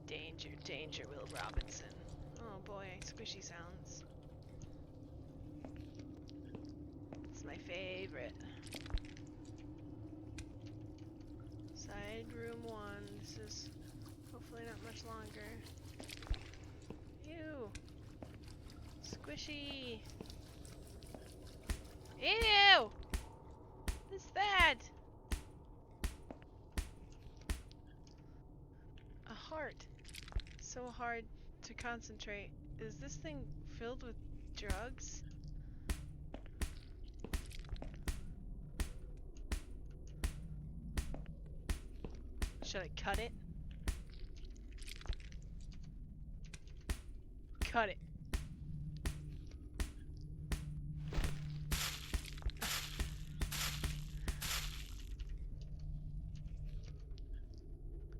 Danger, danger, Will Robinson. Oh boy, squishy sounds. It's my favorite. Side room 1. This is hopefully not much longer. Ew! Squishy! Ew! What's that? A heart. So hard to concentrate. Is this thing filled with drugs? Should I cut it? Cut it.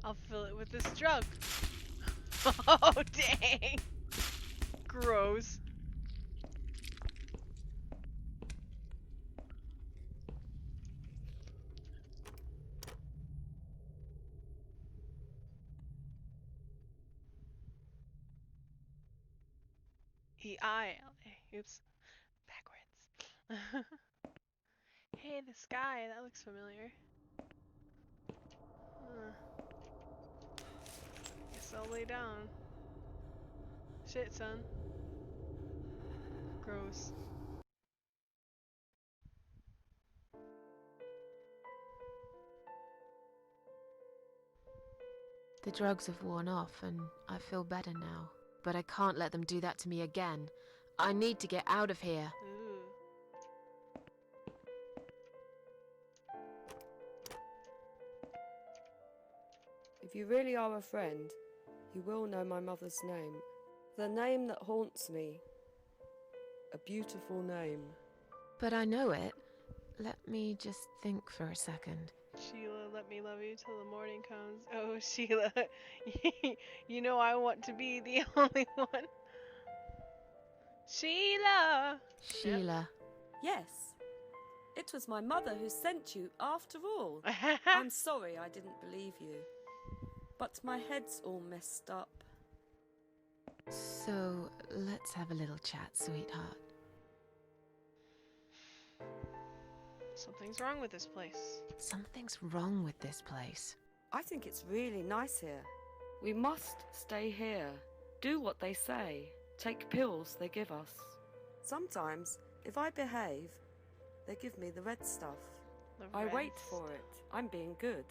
I'll fill it with this drug. Oh, dang. Gross. E-I-L-A. Oops. Backwards. Hey, the sky. That looks familiar. Guess I'll lay down. Shit, son. Gross. The drugs have worn off and I feel better now. But I can't let them do that to me again. I need to get out of here. Ooh. If you really are a friend, you will know my mother's name. The name that haunts me. A beautiful name. But I know it. Let me just think for a second. Sheila, let me love you till the morning comes. Oh, Sheila. You know I want to be the only one. Sheila! Sheila. Yes. It was my mother who sent you after all. I'm sorry I didn't believe you. But my head's all messed up. So, let's have a little chat, sweetheart. Something's wrong with this place. Something's wrong with this place. I think it's really nice here. We must stay here. Do what they say. Take pills they give us. Sometimes, if I behave, they give me the red stuff. I wait for it. I'm being good.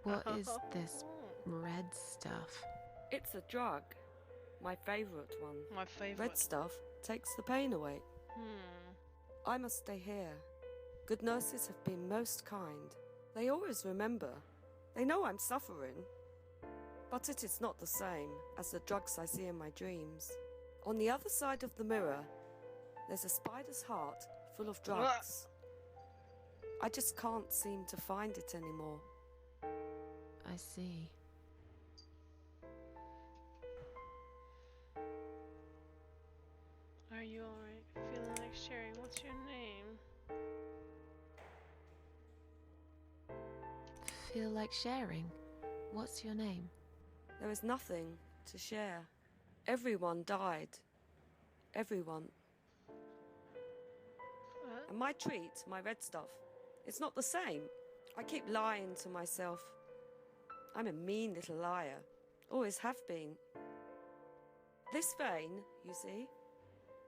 What is this red stuff? It's a drug. My favourite one. My favorite. Red stuff takes the pain away. I must stay here. Good nurses have been most kind. They always remember. They know I'm suffering. But it is not the same as the drugs I see in my dreams. On the other side of the mirror, there's a spider's heart full of drugs. I just can't seem to find it anymore. I see. Are you alright? Feeling like sharing? What's your name? Feel like sharing? What's your name? There is nothing to share. Everyone died. Everyone. What? And my treat, my red stuff, it's not the same. I keep lying to myself. I'm a mean little liar. Always have been. This vein, you see,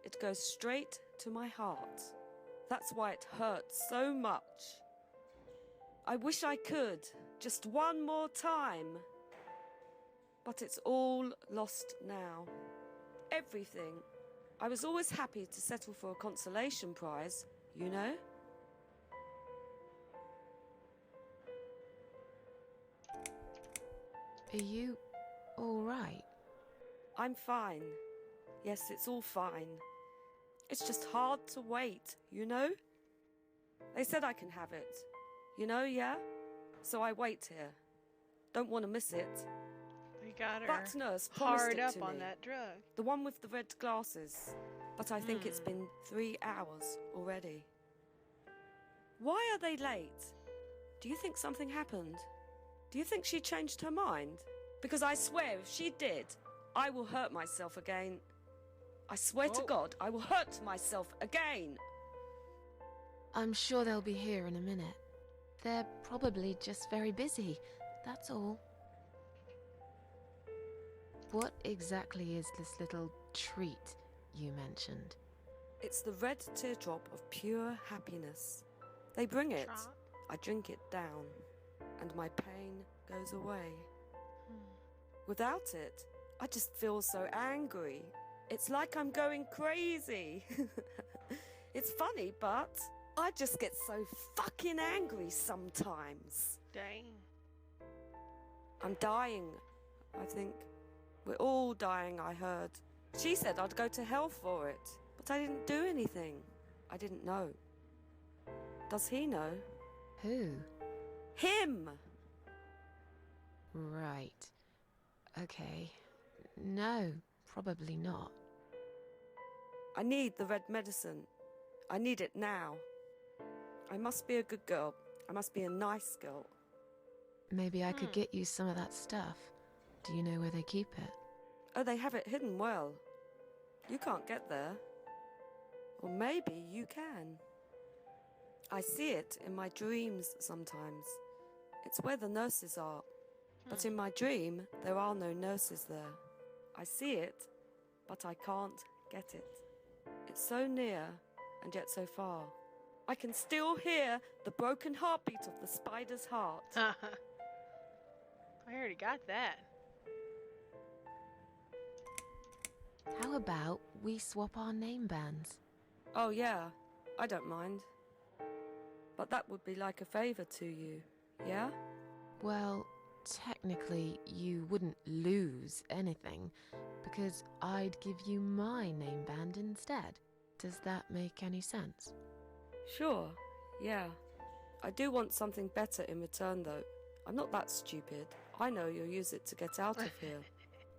it goes straight to my heart. That's why it hurts so much. I wish I could, just one more time. But it's all lost now. Everything. I was always happy to settle for a consolation prize, you know? Are you all right? I'm fine. Yes, it's all fine. It's just hard to wait, you know? They said I can have it. You know, yeah? So I wait here. Don't want to miss it. We got her That nurse promised hard it up to on me. that drug. The one with the red glasses. But I think it's been 3 hours already. Why are they late? Do you think something happened? Do you think she changed her mind? Because I swear if she did, I will hurt myself again. I swear to Oh. God, I will hurt myself again. I'm sure they'll be here in a minute. They're probably just very busy, that's all. What exactly is this little treat you mentioned? It's the red teardrop of pure happiness. They bring it. Drop. I drink it down, and my pain goes away. Without it, I just feel so angry. It's like I'm going crazy. It's funny, but I just get so fucking angry sometimes. Dang. I'm dying, I think. We're all dying, I heard. She said I'd go to hell for it, but I didn't do anything. I didn't know. Does he know? Who? Him! Right. Okay. No, probably not. I need the red medicine. I need it now. I must be a good girl. I must be a nice girl. Maybe I could get you some of that stuff. Do you know where they keep it? Oh, they have it hidden well. You can't get there. Or maybe you can. I see it in my dreams sometimes. It's where the nurses are. But in my dream, there are no nurses there. I see it, but I can't get it. It's so near, and yet so far. I can still hear the broken heartbeat of the spider's heart. I already got that. How about we swap our name bands? Oh yeah, I don't mind. But that would be like a favour to you, yeah? Well, technically, you wouldn't lose anything, because I'd give you my name band instead. Does that make any sense? Sure, yeah. I do want something better in return though. I'm not that stupid. I know you'll use it to get out of here.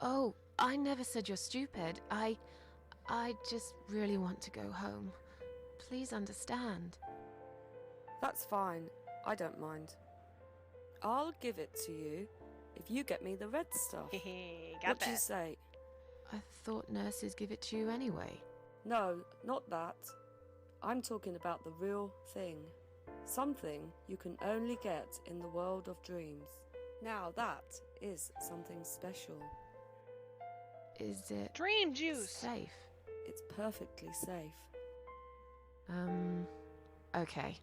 Oh, I never said you're stupid. I just really want to go home. Please understand. That's fine. I don't mind. I'll give it to you if you get me the red stuff. Got What that. do you say? I thought nurses give it to you anyway. No, not that. I'm talking about the real thing. Something you can only get in the world of dreams. Now that is something special. Is it Dream juice. safe? It's perfectly safe. Okay.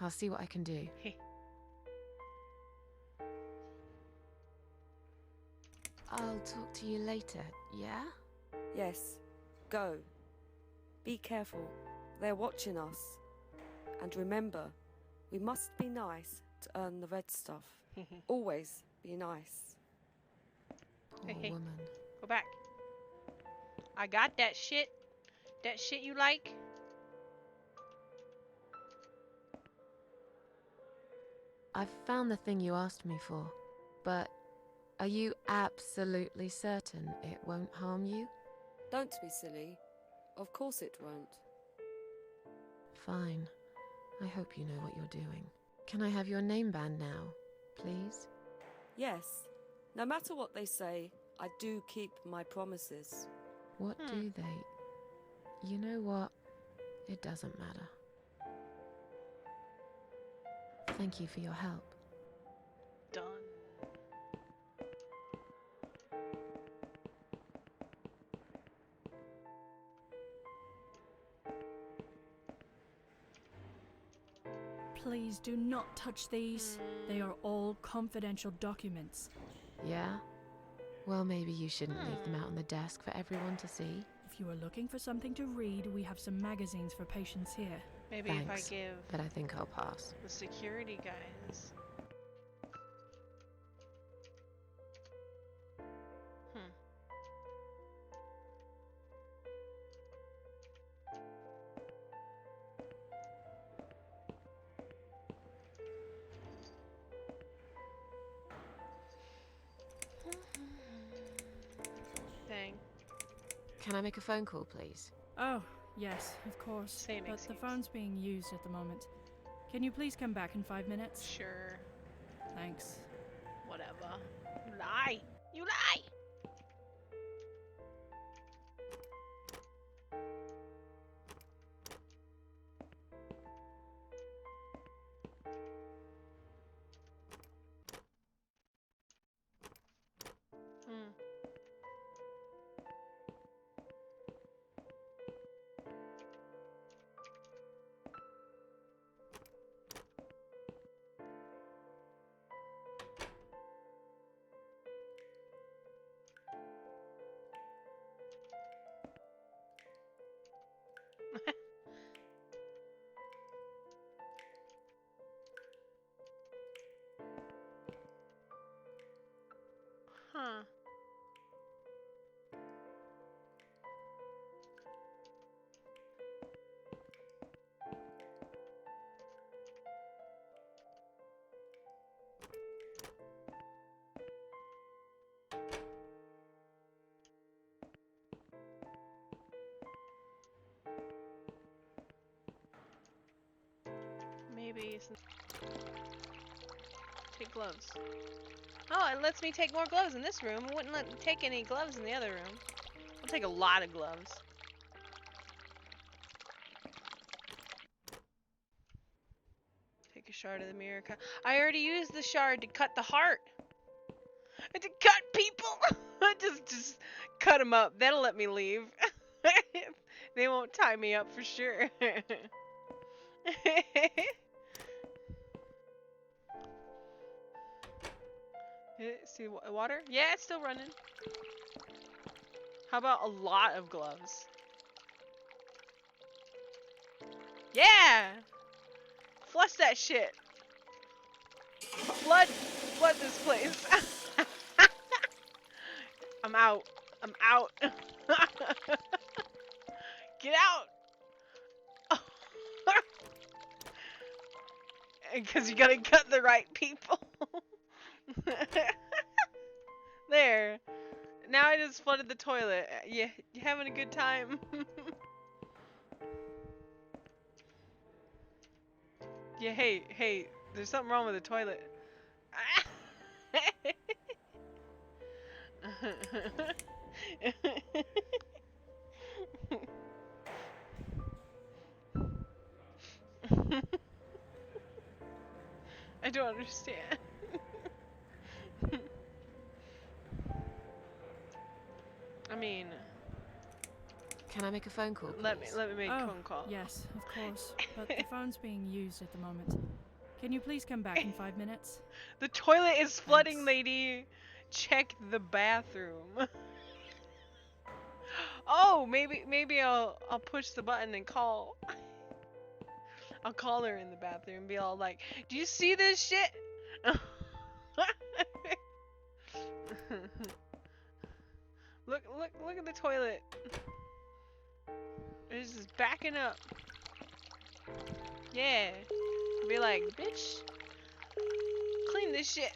I'll see what I can do. I'll talk to you later, yeah? Yes, go. Be careful. They're watching us. And remember, we must be nice to earn the red stuff. Always be nice. Poor Hey. woman. Go back. I got that shit. That shit you like? I've found the thing you asked me for, but are you absolutely certain it won't harm you? Don't be silly. Of course it won't. Fine. I hope you know what you're doing. Can I have your name band now, please? Yes, no matter what they say, I do keep my promises. What do they? You know what? It doesn't matter. Thank you for your help. Done. Please do not touch these. They are all confidential documents. Yeah? Well, maybe you shouldn't leave them out on the desk for everyone to see. If you are looking for something to read, we have some magazines for patients here. Maybe Thanks, if I give but I think I'll pass. the security guys. Dang. Can I make a phone call, please? Oh, yes, of course. Same but the excuse. phone's being used at the moment. Can you please come back in 5 minutes? Sure. Thanks. Whatever. Lie. You Huh. Maybe some... Take gloves. Oh, it lets me take more gloves in this room. It wouldn't let me take any gloves in the other room. I'll take a lot of gloves. Take a shard of the mirror. I already used the shard to cut the heart. And to cut people. just cut them up. That'll let me leave. They won't tie me up for sure. See water? Yeah, it's still running. How about a lot of gloves? Yeah! Flush that shit. Flood this place. I'm out. I'm out. Get out. Because you gotta cut the right people. There. Now I just flooded the toilet. Yeah, you having a good time? Yeah, hey, there's something wrong with the toilet. I don't understand. I mean, Can I make a phone call, please? let me make a phone call. Yes, of course. But the phone's being used at the moment. Can you please come back in 5 minutes? The toilet is flooding, Thanks. lady. Check the bathroom. Oh, maybe I'll push the button and call. I'll call her in the bathroom and be all like, "Do you see this shit?" Look at the toilet. It's just backing up. Yeah. Be like, "Bitch, clean this shit."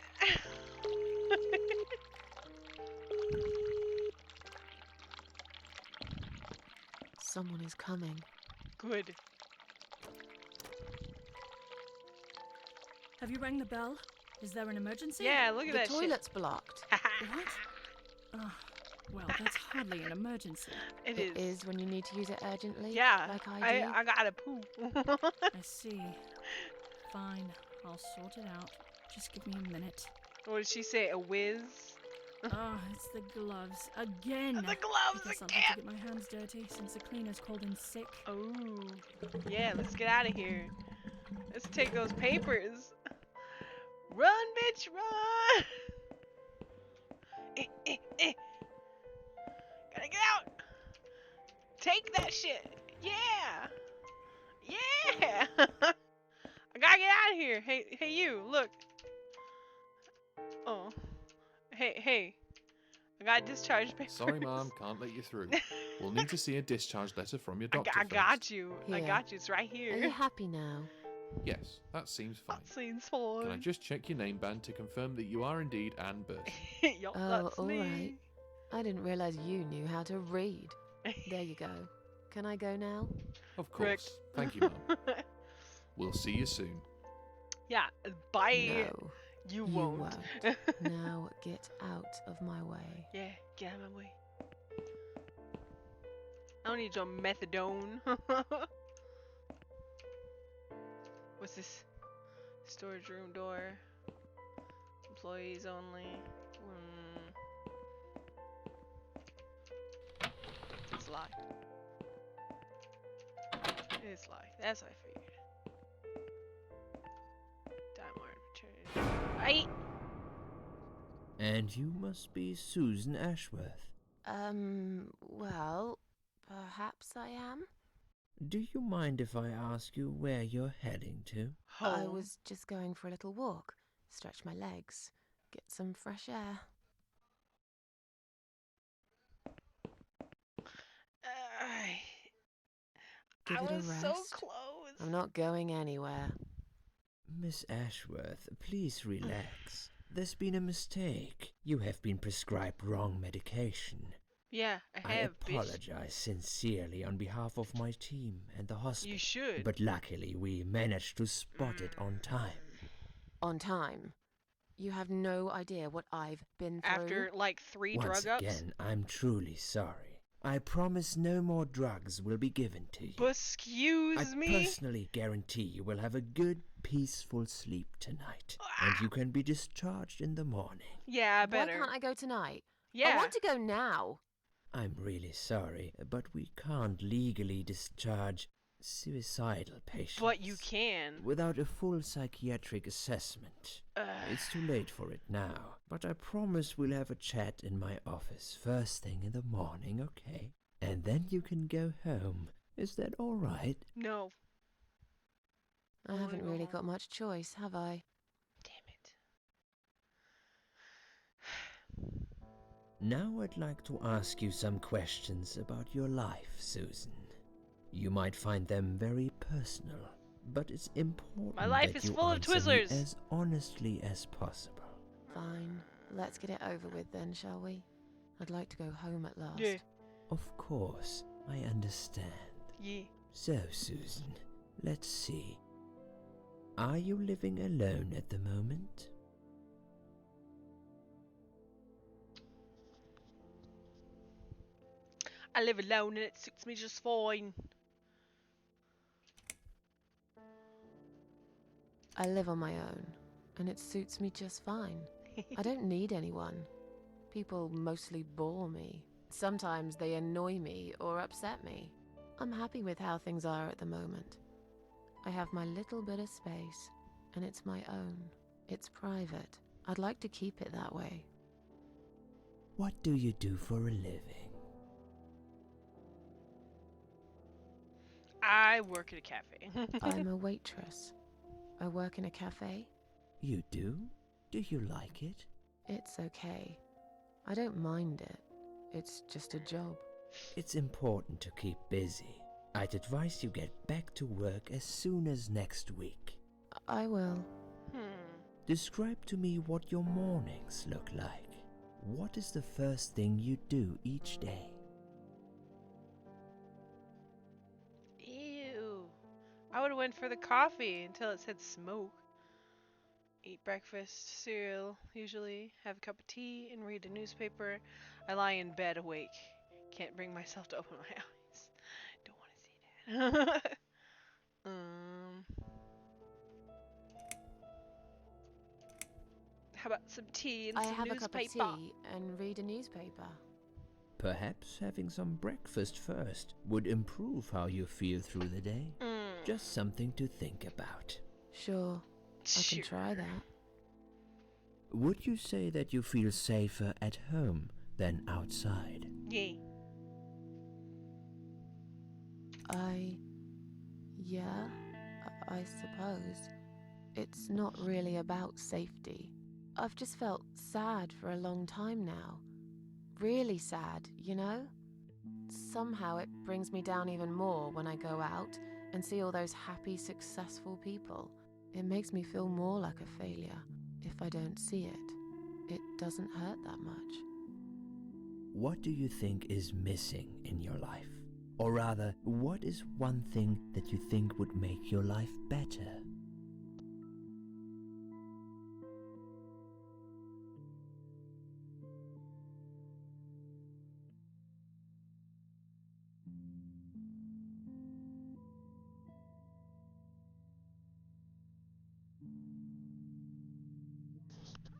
Someone is coming. Good. Have you rang the bell? Is there an emergency? Yeah, look at The that toilet's blocked. shit. What? Well, that's hardly an emergency. It It is when you need to use it urgently. Yeah, Like I do. I gotta poop. I see. Fine, I'll sort it out. Just give me a minute. What did she say? A whiz? Oh, it's the gloves. Again! The I gloves guess I'll again! have to get my hands dirty since the cleaner's called in sick. Oh, yeah, let's get out of here. Let's take those papers. Run, bitch, run! Gotta get out! Take that shit! Yeah! Yeah! I gotta get out of here! Hey, you, look. Oh. Hey. I got discharge papers. Sorry, Mom, can't let you through. We'll need to see a discharge letter from your doctor I got first. you. Here. I got you. It's right Are you here. happy now? Yes, that seems fine. That seems fine. Can I just check your name band to confirm that you are indeed Anne Burton? Yup, Oh, that's all me. right. I didn't realize you knew how to read. There you go. Can I go now? Of Rick. course. Thank you, Mom. We'll see you soon. Yeah, bye. No, You you won't. won't. Now get out of my way. Yeah, get out of my way. I don't need your methadone. What's this? Storage room door. Employees only. It's locked. It's locked. That's what I figured. Diamond return. Right. And you must be Susan Ashworth. Well, perhaps I am. Do you mind if I ask you where you're heading to? I Home. was just going for a little walk, stretch my legs, get some fresh air. Give I it a was rest. so close. I'm not going anywhere. Miss Ashworth, please relax. There's been a mistake. You have been prescribed wrong medication. Yeah, I I have, bitch. apologize sincerely on behalf of my team and the hospital. You should. But luckily, we managed to spot it on time. On time. You have no idea what I've been through. After like 3 Once drug ups. again, I'm truly sorry. I promise no more drugs will be given to you. Excuse I me. personally guarantee you will have a good, peaceful sleep tonight. And you can be discharged in the morning. Yeah, better. Why can't I go tonight? Yeah. I want to go now. I'm really sorry, but we can't legally discharge suicidal patients. But you can. Without a full psychiatric assessment. It's too late for it now, but I promise we'll have a chat in my office first thing in the morning, okay? And then you can go home. Is that all right? No. I wanna haven't go really home. got much choice, have I? Damn it. Now I'd like to ask you some questions about your life, Susan. You might find them very personal, but it's important My life that is you full of answer me Twizzlers. as honestly as possible. Fine. Let's get it over with then, shall we? I'd like to go home at last. Yeah. Of course, I understand. Yeah. So, Susan, let's see. Are you living alone at the moment? I live alone and it suits me just fine. I live on my own, and it suits me just fine. I don't need anyone. People mostly bore me. Sometimes they annoy me or upset me. I'm happy with how things are at the moment. I have my little bit of space, and it's my own. It's private. I'd like to keep it that way. What do you do for a living? I work at a cafe. I'm a waitress. I work in a cafe. You do? Do you like it? It's okay. I don't mind it. It's just a job. It's important to keep busy. I'd advise you get back to work as soon as next week. I will. Describe to me what your mornings look like. What is the first thing you do each day? Ew. I would have went for the coffee until it said smoke. Eat breakfast, cereal, usually. Have a cup of tea and read a newspaper. I lie in bed awake. Can't bring myself to open my eyes. Don't want to see that. How about some tea and I some have a newspaper? cup of tea and read a newspaper. Perhaps having some breakfast first would improve how you feel through the day. Just something to think about. Sure, I can try that. Would you say that you feel safer at home than outside? Yeah. Yeah, I suppose. It's not really about safety. I've just felt sad for a long time now. Really sad, you know? Somehow it brings me down even more when I go out and see all those happy, successful people. It makes me feel more like a failure. If I don't see it, it doesn't hurt that much. What do you think is missing in your life? Or rather, what is one thing that you think would make your life better?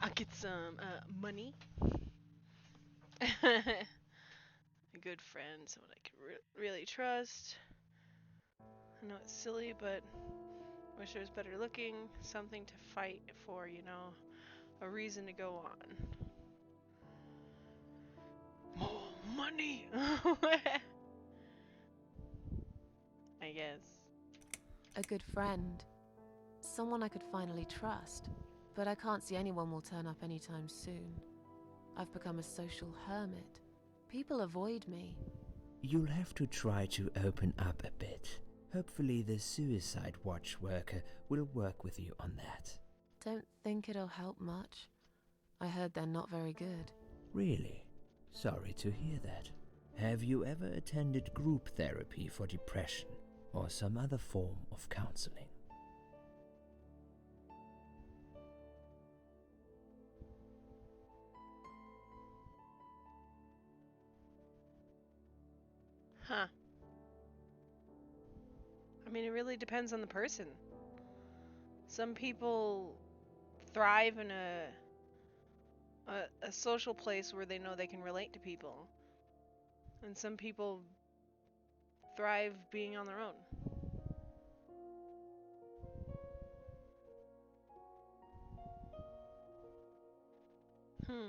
I'll get some money. A good friend, someone I can really trust. I know it's silly, but wish I was better looking. Something to fight for, you know. A reason to go on. More money! I guess. A good friend. Someone I could finally trust. But I can't see anyone will turn up anytime soon. I've become a social hermit. People avoid me. You'll have to try to open up a bit. Hopefully the suicide watch worker will work with you on that. Don't think it'll help much. I heard they're not very good. Really? Sorry to hear that. Have you ever attended group therapy for depression or some other form of counseling? Huh. I mean, it really depends on the person. Some people thrive in a social place where they know they can relate to people. And some people thrive being on their own. Hmm.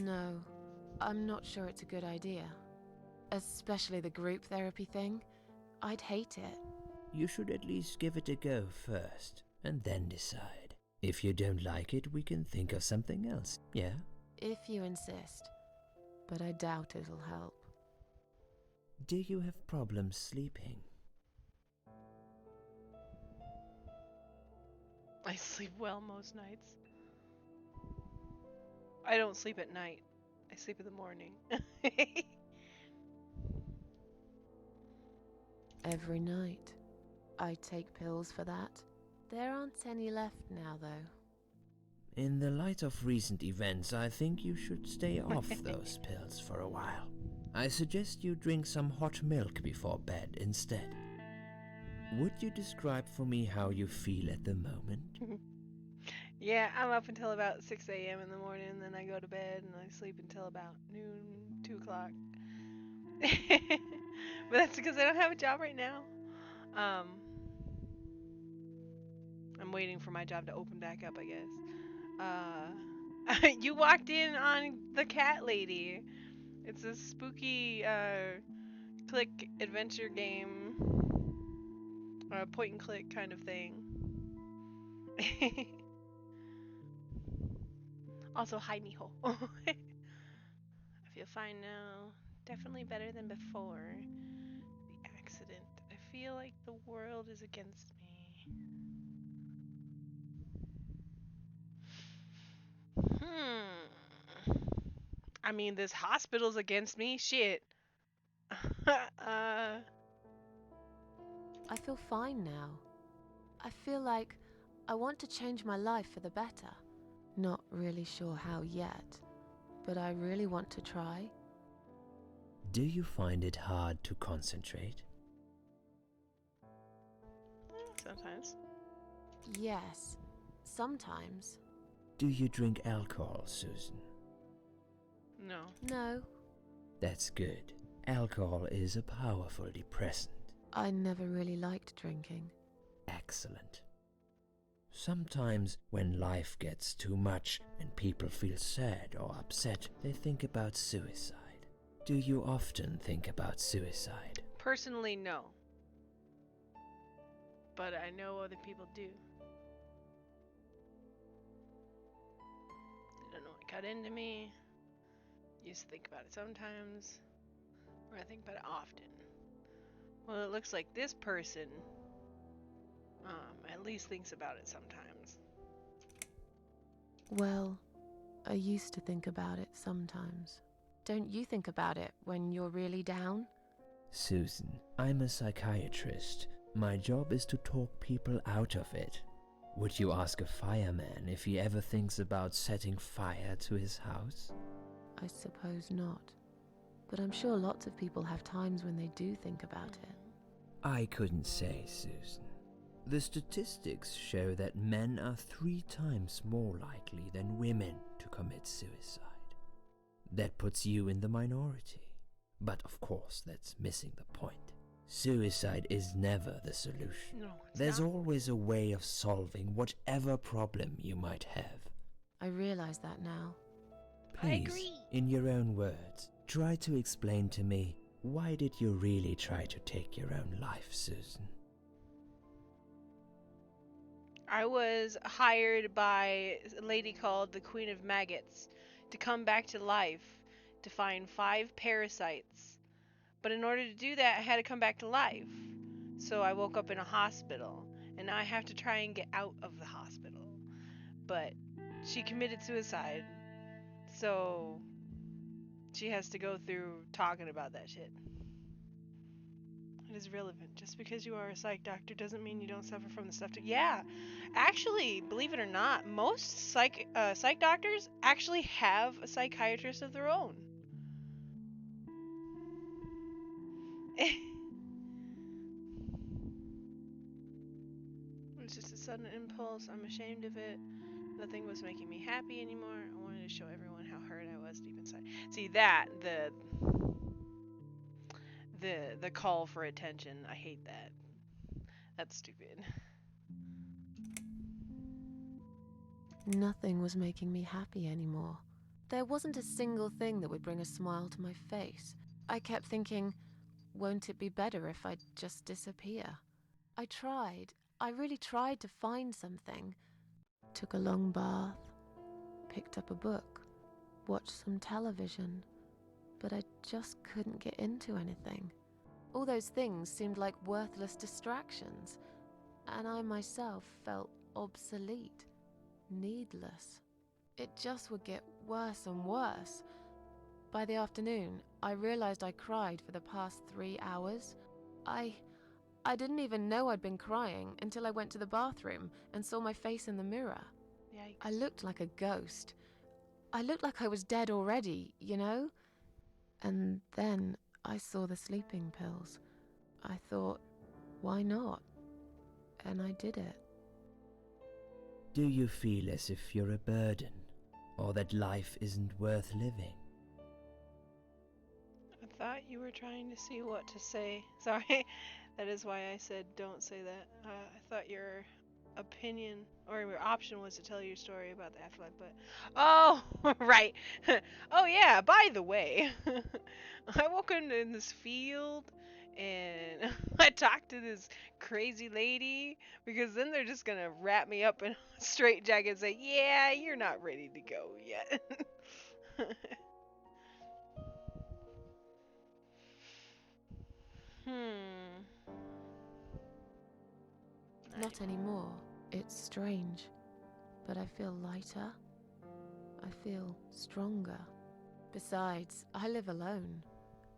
No, I'm not sure it's a good idea. Especially the group therapy thing. I'd hate it. You should at least give it a go first, and then decide. If you don't like it, we can think of something else, yeah? If you insist. But I doubt it'll help. Do you have problems sleeping? I sleep well most nights. I don't sleep at night. I sleep in the morning. Every night. I take pills for that. There aren't any left now, though. In the light of recent events, I think you should stay off those pills for a while. I suggest you drink some hot milk before bed instead. Would you describe for me how you feel at the moment? Yeah, I'm up until about 6 a.m. in the morning, and then I go to bed and I sleep until about noon, 2 o'clock. But that's because I don't have a job right now. I'm waiting for my job to open back up, I guess. You walked in on the cat lady. It's a spooky click adventure game, point and click kind of thing. Also, hi Miho. I feel fine now. Definitely better than before the accident. I feel like the world is against me. I mean, this hospital's against me. Shit. I feel fine now. I feel like I want to change my life for the better. Not really sure how yet, but I really want to try. Do you find it hard to concentrate? Sometimes. Yes, sometimes. Do you drink alcohol, Susan? No. No, That's good. Alcohol is a powerful depressant. I never really liked drinking. Excellent. Sometimes when life gets too much and people feel sad or upset, they think about suicide. Do you often think about suicide? Personally, no. But I know other people do. They don't know what got into me. Used to think about it sometimes. Or I think about it often. Well, it looks like this person at least thinks about it sometimes. Well, I used to think about it sometimes. Don't you think about it when you're really down? Susan, I'm a psychiatrist. My job is to talk people out of it. Would you ask a fireman if he ever thinks about setting fire to his house? I suppose not. But I'm sure lots of people have times when they do think about it. I couldn't say, Susan. The statistics show that men are 3 times more likely than women to commit suicide. That puts you in the minority. But of course, that's missing the point. Suicide is never the solution. No, There's not. always a way of solving whatever problem you might have. I realize that now. Please, agree. in your own words, try to explain to me, why did you really try to take your own life, Susan? I was hired by a lady called the Queen of Maggots to come back to life to find 5 parasites. But in order to do that, I had to come back to life. So I woke up in a hospital, and now I have to try and get out of the hospital. But she committed suicide, so she has to go through talking about that shit. It is relevant. Just because you are a psych doctor doesn't mean you don't suffer from the stuff. Yeah, actually, believe it or not, most psych doctors actually have a psychiatrist of their own. It was just a sudden impulse. I'm ashamed of it. Nothing was making me happy anymore. I wanted to show everyone how hurt I was deep inside. See that the call for attention. I hate that. That's stupid. Nothing was making me happy anymore. There wasn't a single thing that would bring a smile to my face. I kept thinking, won't it be better if I just disappear? I tried. I really tried to find something. Took a long bath, picked up a book, watched some television, but I just couldn't get into anything. All those things seemed like worthless distractions, and I myself felt obsolete, needless. It just would get worse and worse. By the afternoon, I realized I cried for the past 3 hours. I didn't even know I'd been crying until I went to the bathroom and saw my face in the mirror. Yikes. I looked like a ghost. I looked like I was dead already, you know? And then I saw the sleeping pills. I thought, why not? And I did it. Do you feel as if you're a burden, or that life isn't worth living? I thought you were trying to see what to say. Sorry. That is why I said don't say that. I thought your opinion or your option was to tell your story about the afterlife, but oh, right. Oh yeah, by the way, I woke up in this field and I talked to this crazy lady because then they're just gonna wrap me up in a straitjacket and say, yeah, you're not ready to go yet. Hmm. Not anymore. It's strange. But I feel lighter. I feel stronger. Besides, I live alone.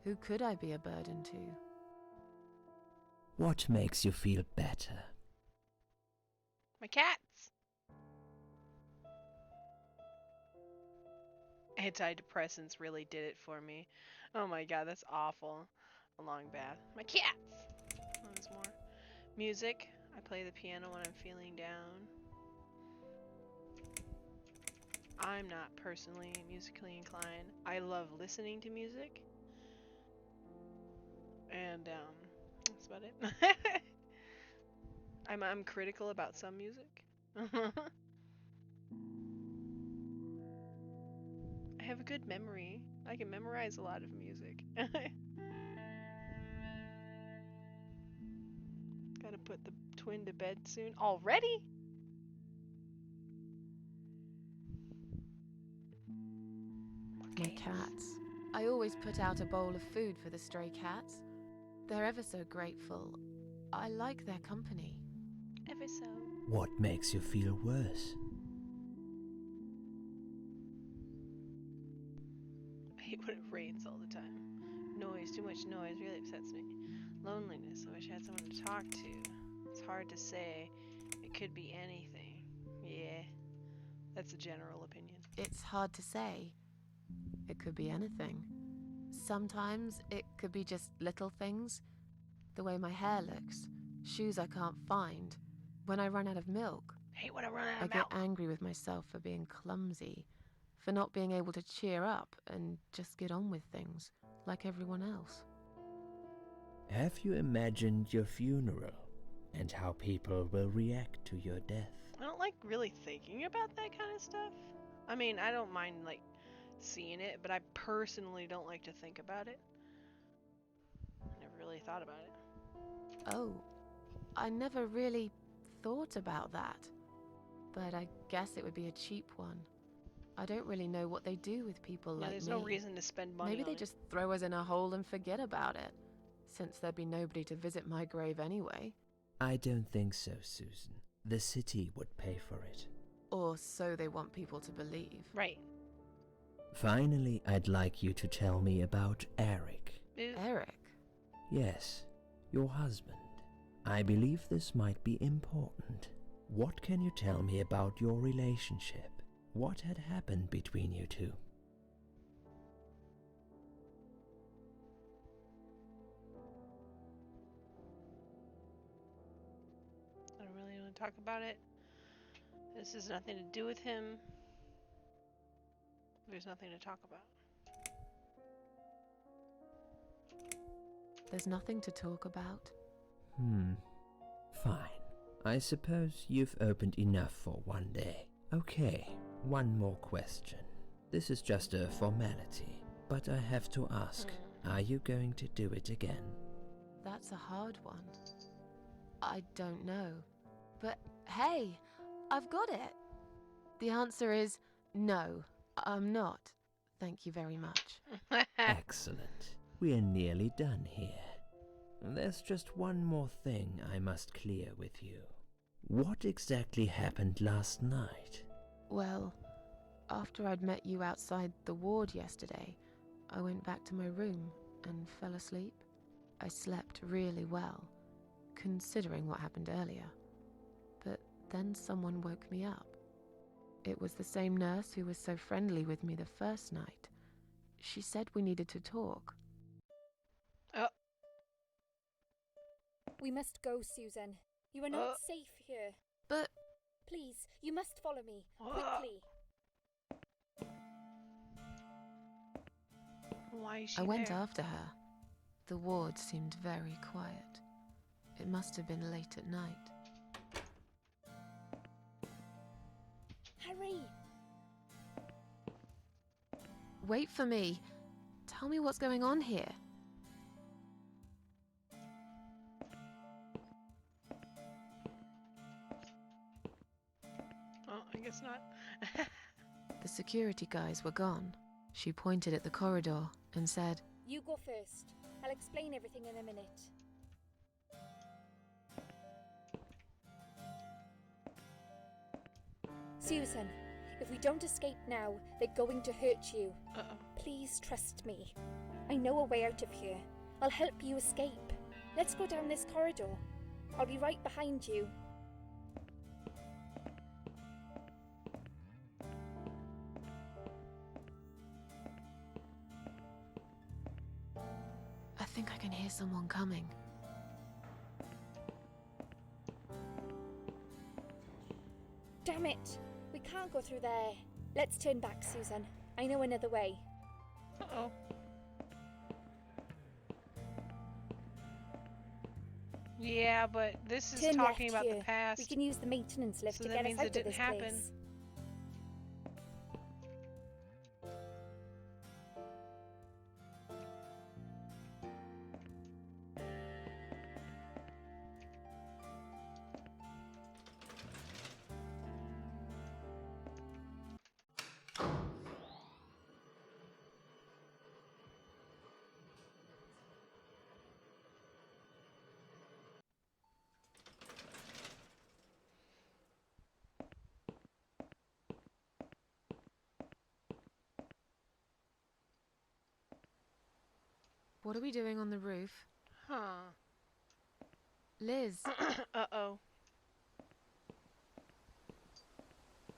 Who could I be a burden to? What makes you feel better? My cats. Antidepressants really did it for me. Oh my god, that's awful. A long bath. My cats! Oh, there's more. Music. I play the piano when I'm feeling down. I'm not personally musically inclined. I love listening to music. And, that's about it. I'm critical about some music. I have a good memory. I can memorize a lot of music. Gotta put the twin to bed soon. Already? My cats. I always put out a bowl of food for the stray cats. They're ever so grateful. I like their company. Ever so. What makes you feel worse? I hate when it rains all the time. Noise, too much noise really upsets me. Loneliness, I wish I had someone to talk to. It's hard to say. It could be anything. Yeah, that's a general opinion. It's hard to say. It could be anything. Sometimes it could be just little things. The way my hair looks, shoes I can't find, when I run out of milk. Hate when I run out I of get milk. angry with myself for being clumsy, for not being able to cheer up and just get on with things, like everyone else. Have you imagined your funeral and how people will react to your death? I don't like really thinking about that kind of stuff. I mean, I don't mind like seeing it, but I personally don't like to think about it. I never really thought about it. Oh, I never really thought about that. but I guess it would be a cheap one. I don't really know what they do with people Yeah, like there's me. no reason to spend money Maybe on they it. just throw us in a hole and forget about it, since there'd be nobody to visit my grave anyway. I don't think so, Susan. The city would pay for it. Or so they want people to believe. Right. Finally, I'd like you to tell me about Eric. Ew. Eric? Yes, your husband. I believe this might be important. What can you tell me about your relationship? What had happened between you two? I don't really want to talk about it. This has nothing to do with him. There's nothing to talk about. There's nothing to talk about? Fine. I suppose you've opened enough for one day. Okay, one more question. This is just a formality, but I have to ask, are you going to do it again? That's a hard one. I don't know. But hey, I've got it. The answer is no, I'm not. Thank you very much. Excellent. We're nearly done here. There's just one more thing I must clear with you. What exactly happened last night? Well, after I'd met you outside the ward yesterday, I went back to my room and fell asleep. I slept really well, considering what happened earlier. But then someone woke me up. It was the same nurse who was so friendly with me the first night. She said we needed to talk. Oh. We must go, Susan. You are not safe here. But Please, you must follow me. Quickly. Why is she I went there? after her. The ward seemed very quiet. It must have been late at night. Hurry! Wait for me. Tell me what's going on here. Oh, I guess not. The security guys were gone. She pointed at the corridor and said, You go first. I'll explain everything in a minute. Susan, if we don't escape now, they're going to hurt you. Uh-oh. Please trust me. I know a way out of here. I'll help you escape. Let's go down this corridor. I'll be right behind you. I think I can hear someone coming. Damn it! We can't go through there. Let's turn back, Susan. I know another way. Uh-oh. Yeah, but this is Turn talking left about here. the past. We can use the maintenance lift So to that get us means out it of didn't this happen. place. What are we doing on the roof? Huh. Liz, Uh-oh.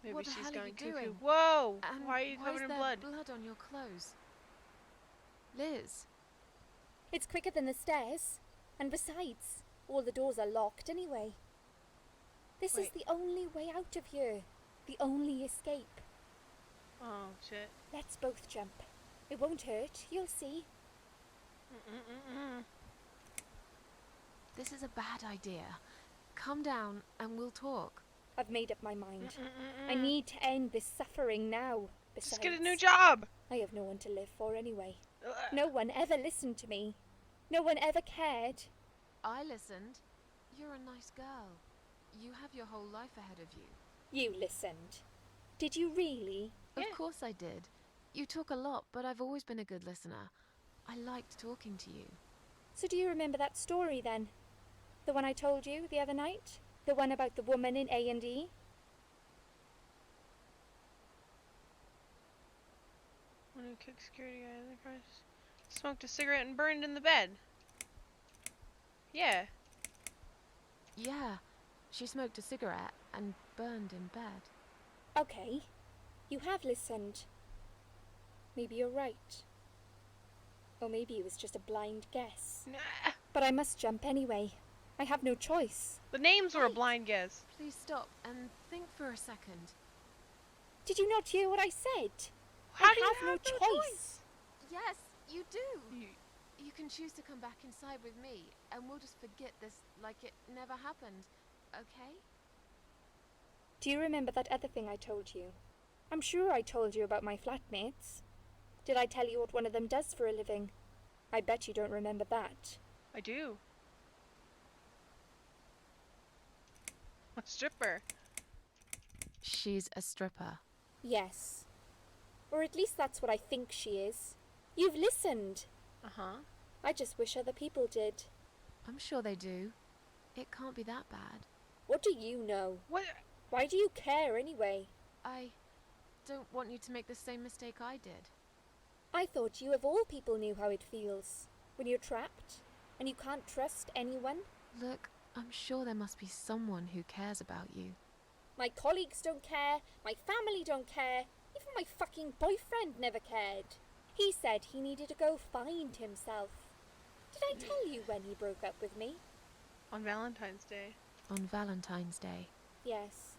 Maybe what the she's hell are going you cuckoo. doing? Whoa! And Why are you why covered is in there blood? blood on your clothes? Liz, It's quicker than the stairs. And besides, all the doors are locked anyway. This is Wait. the only way out of here. The only escape. Oh, shit. Let's both jump. It won't hurt, you'll see. this is a bad idea. Come down and we'll talk. I've made up my mind. I need to end this suffering now. Just Besides, get a new job! I have no one to live for anyway. Ugh. No one ever listened to me. No one ever cared. I listened. You're a nice girl. You have your whole life ahead of you. You listened. Did you really? Of Yeah. course I did. You talk a lot, but I've always been a good listener. I liked talking to you. So do you remember that story then? The one I told you the other night? The one about the woman in A&E? One who kicked security guy in the car, smoked a cigarette and burned in the bed. Yeah. Yeah, she smoked a cigarette and burned in bed. Okay. You have listened. Maybe you're right. Or maybe it was just a blind guess. Nah. But I must jump anyway. I have no choice. The names were a Wait. blind guess. Please stop and think for a second. Did you not hear what I said? How I do you have no choice. Yes, you do. You, You can choose to come back inside with me, and we'll just forget this like it never happened, okay? Do you remember that other thing I told you? I'm sure I told you about my flatmates. Did I tell you what one of them does for a living? I bet you don't remember that. I do. A stripper. She's a stripper. Yes. Or at least that's what I think she is. You've listened. Uh-huh. I just wish other people did. I'm sure they do. It can't be that bad. What do you know? What? Why do you care anyway? I don't want you to make the same mistake I did. I thought you of all people knew how it feels. When you're trapped and you can't trust anyone. Look, I'm sure there must be someone who cares about you. My colleagues don't care. My family don't care. Even my fucking boyfriend never cared. He said he needed to go find himself. Did I tell you when he broke up with me? On Valentine's Day. On Valentine's Day. Yes.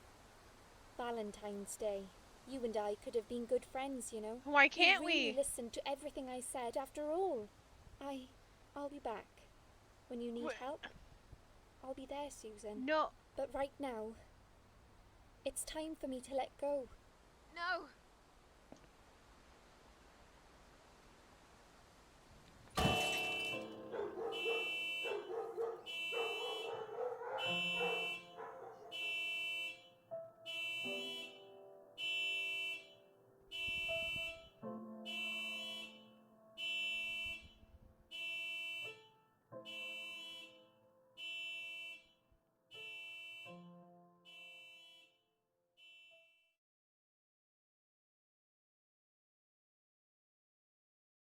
Valentine's Day. You and I could have been good friends, you know. Why can't You really we? listened to everything I said after all. I'll be back. When you need Wh- help, I'll be there, Susan. No. But right now, it's time for me to let go. No!